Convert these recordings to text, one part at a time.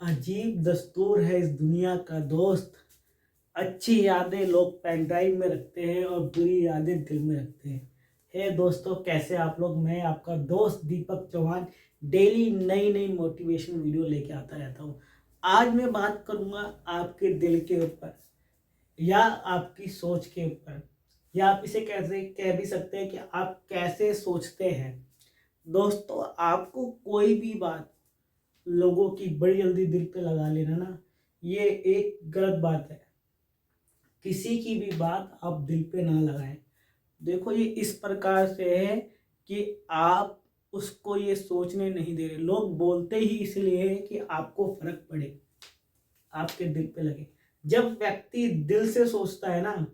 अजीब दस्तूर है इस दुनिया का दोस्त। अच्छी यादें लोग पेन ड्राइव में रखते हैं और बुरी यादें दिल में रखते हैं। हे दोस्तों, कैसे आप लोग? मैं आपका दोस्त दीपक चौहान डेली नई नई मोटिवेशन वीडियो लेके आता रहता हूँ। आज मैं बात करूँगा आपके दिल के ऊपर या आपकी सोच के ऊपर, या आप इसे कैसे कह भी सकते हैं कि आप कैसे सोचते हैं। दोस्तों, आपको कोई भी बात लोगों की बड़ी जल्दी दिल पे लगा लेना ना, ये एक गलत बात है। किसी की भी बात आप दिल पे ना लगाएं। देखो, ये इस प्रकार से है कि आप उसको ये सोचने नहीं दे रहे। लोग बोलते ही इसलिए है कि आपको फर्क पड़े, आपके दिल पे लगे। जब व्यक्ति दिल से सोचता है ना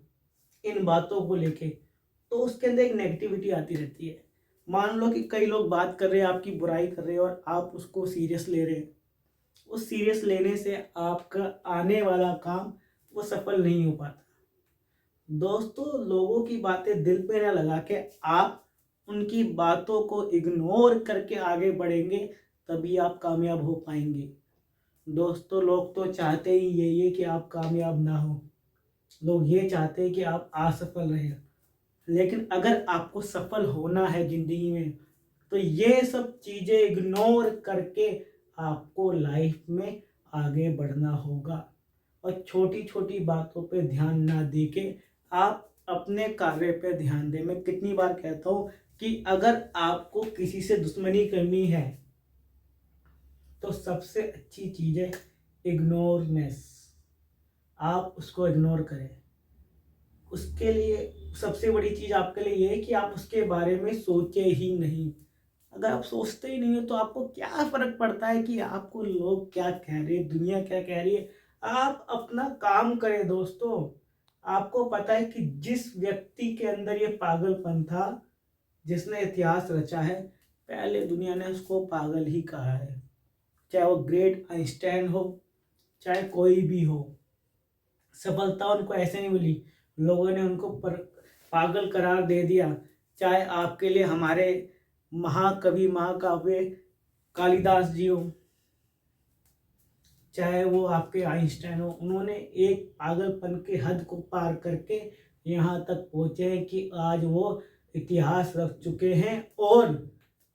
इन बातों को लेके, तो उसके अंदर एक नेगेटिविटी आती रहती है। मान लो कि कई लोग बात कर रहे हैं, आपकी बुराई कर रहे हैं और आप उसको सीरियस ले रहे हैं। उस सीरियस लेने से आपका आने वाला काम वो सफल नहीं हो पाता। दोस्तों, लोगों की बातें दिल पे ना लगा के आप उनकी बातों को इग्नोर करके आगे बढ़ेंगे, तभी आप कामयाब हो पाएंगे। दोस्तों, लोग तो चाहते ही यही है कि आप कामयाब ना हो। लोग ये चाहते हैं कि आप असफल रहें। लेकिन अगर आपको सफल होना है जिंदगी में, तो ये सब चीज़ें इग्नोर करके आपको लाइफ में आगे बढ़ना होगा। और छोटी छोटी बातों पे ध्यान ना देके आप अपने कार्य पे ध्यान दें। मैं कितनी बार कहता हूँ कि अगर आपको किसी से दुश्मनी करनी है, तो सबसे अच्छी चीज़ है इग्नोरनेस। आप उसको इग्नोर करें। उसके लिए सबसे बड़ी चीज़ आपके लिए ये है कि आप उसके बारे में सोचे ही नहीं। अगर आप सोचते ही नहीं हो तो आपको क्या फर्क पड़ता है कि आपको लोग क्या कह रहे हैं, दुनिया क्या कह रही है। आप अपना काम करें दोस्तों। आपको पता है कि जिस व्यक्ति के अंदर ये पागलपन था, जिसने इतिहास रचा है, पहले दुनिया ने उसको पागल ही कहा है। चाहे वो ग्रेट आइंस्टाइन हो, चाहे कोई भी हो। सफलता उनको ऐसे नहीं मिली, लोगों ने उनको पागल करार दे दिया। चाहे आपके लिए हमारे महाकवि महाकाव्य कालिदास जी हो, चाहे वो आपके आइंस्टाइन हो, उन्होंने एक पागलपन के हद को पार करके यहाँ तक पहुँचे हैं कि आज वो इतिहास रख चुके हैं और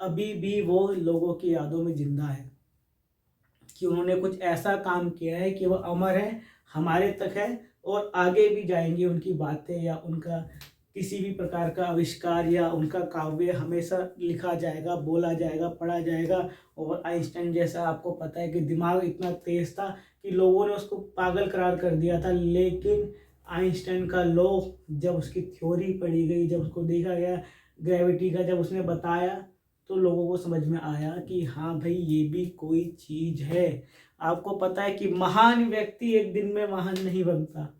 अभी भी वो लोगों की यादों में जिंदा है। कि उन्होंने कुछ ऐसा काम किया है कि वह अमर है, हमारे तक है और आगे भी जाएंगे। उनकी बातें या उनका किसी भी प्रकार का आविष्कार या उनका काव्य हमेशा लिखा जाएगा, बोला जाएगा, पढ़ा जाएगा। और आइंस्टाइन जैसा, आपको पता है कि दिमाग इतना तेज था कि लोगों ने उसको पागल करार कर दिया था। लेकिन आइंस्टाइन का लॉ, जब उसकी थ्योरी पढ़ी गई, जब उसको देखा गया ग्रेविटी का, जब उसने बताया, तो लोगों को समझ में आया कि हाँ भाई, ये भी कोई चीज है। आपको पता है कि महान व्यक्ति एक दिन में महान नहीं बनता।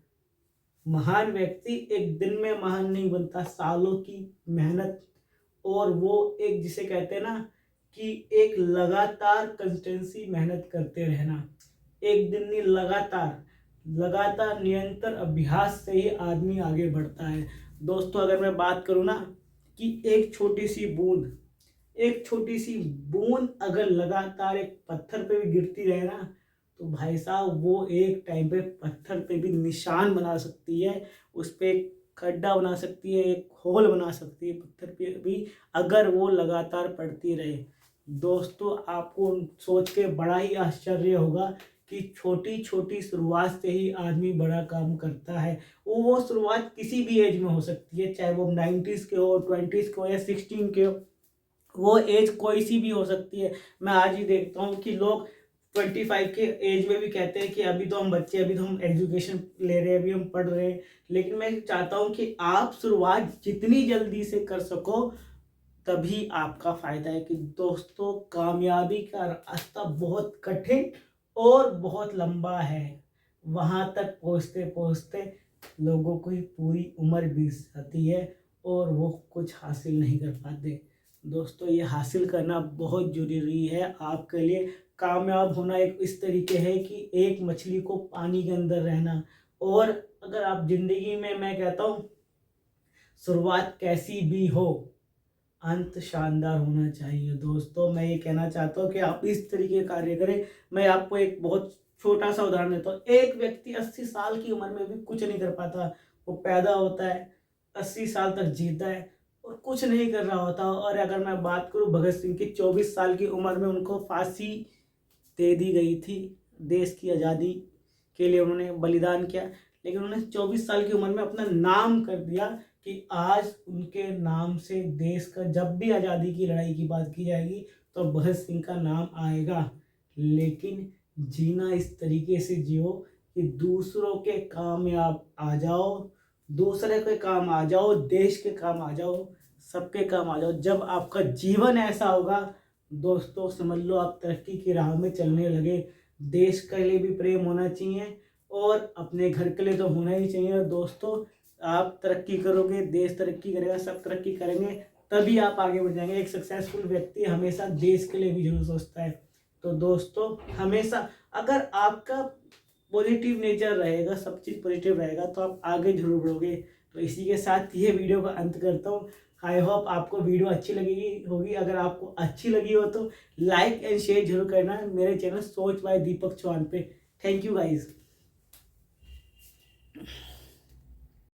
महान व्यक्ति एक दिन में महान नहीं बनता, सालों की मेहनत और वो एक, जिसे कहते हैं ना कि एक लगातार कंसिस्टेंसी, मेहनत करते रहना। एक दिन नहीं, लगातार लगातार निरंतर अभ्यास से ही आदमी आगे बढ़ता है। दोस्तों, अगर मैं बात करूँ ना कि एक छोटी सी बूंद अगर लगातार एक पत्थर पे भी गिरती रहे ना, तो भाई साहब वो एक टाइम पे पत्थर पे भी निशान बना सकती है, उस पे एक खड्डा बना सकती है, एक होल बना सकती है पत्थर पे भी, अगर वो लगातार पड़ती रहे। दोस्तों, आपको सोच के बड़ा ही आश्चर्य होगा कि छोटी छोटी शुरुआत से ही आदमी बड़ा काम करता है। वो शुरुआत किसी भी एज में हो सकती है, चाहे वो 90s के हो, 20s के हो या 16 के हो। वो एज कोई सी भी हो सकती है। मैं आज ही देखता हूँ कि लोग 25 के एज में भी कहते हैं कि अभी तो हम बच्चे, अभी तो हम एजुकेशन ले रहे हैं, अभी हम पढ़ रहे हैं। लेकिन मैं चाहता हूँ कि आप शुरुआत जितनी जल्दी से कर सको, तभी आपका फायदा है। कि दोस्तों, कामयाबी का रास्ता बहुत कठिन और बहुत लंबा है। वहां तक पहुंचते पहुंचते लोगों की पूरी उम्र बीत जाती है और वो कुछ हासिल नहीं कर पाते। दोस्तों, ये हासिल करना बहुत जरूरी है आपके लिए। कामयाब होना एक इस तरीके है कि एक मछली को पानी के अंदर रहना। और अगर आप जिंदगी में, मैं कहता हूँ, शुरुआत कैसी भी हो, अंत शानदार होना चाहिए। दोस्तों मैं ये कहना चाहता हूँ कि आप इस तरीके कार्य करें। मैं आपको एक बहुत छोटा सा उदाहरण देता हूँ। एक व्यक्ति 80 साल की उम्र में भी कुछ नहीं कर पाता। वो पैदा होता है, 80 साल तक जीता है और कुछ नहीं कर रहा होता। और अगर मैं बात करूँ भगत सिंह की, 24 साल की उम्र में उनको फांसी दे दी गई थी। देश की आज़ादी के लिए उन्होंने बलिदान किया, लेकिन उन्होंने 24 साल की उम्र में अपना नाम कर दिया कि आज उनके नाम से देश का, जब भी आज़ादी की लड़ाई की बात की जाएगी तो भगत सिंह का नाम आएगा। लेकिन जीना इस तरीके से जियो कि दूसरों के काम में आप आ जाओ, दूसरे के काम आ जाओ, देश के काम आ जाओ, सबके काम आ जाओ। जब आपका जीवन ऐसा होगा दोस्तों, समझ लो आप तरक्की की राह में चलने लगे। देश के लिए भी प्रेम होना चाहिए और अपने घर के लिए तो होना ही चाहिए। दोस्तों आप तरक्की करोगे, देश तरक्की करेगा, सब तरक्की करेंगे, तभी आप आगे बढ़ जाएंगे। एक सक्सेसफुल व्यक्ति हमेशा देश के लिए भी जरूर सोचता है। तो दोस्तों हमेशा अगर आपका पॉजिटिव नेचर रहेगा, सब चीज़ पॉजिटिव रहेगा, तो आप आगे जरूर बढ़ोगे। तो इसी के साथ ये वीडियो का अंत करता हूँ। आई होप आपको वीडियो अच्छी लगी होगी। अगर आपको अच्छी लगी हो तो लाइक एंड शेयर जरूर करना मेरे चैनल सोच बाय दीपक चौहान पे। Thank you guys.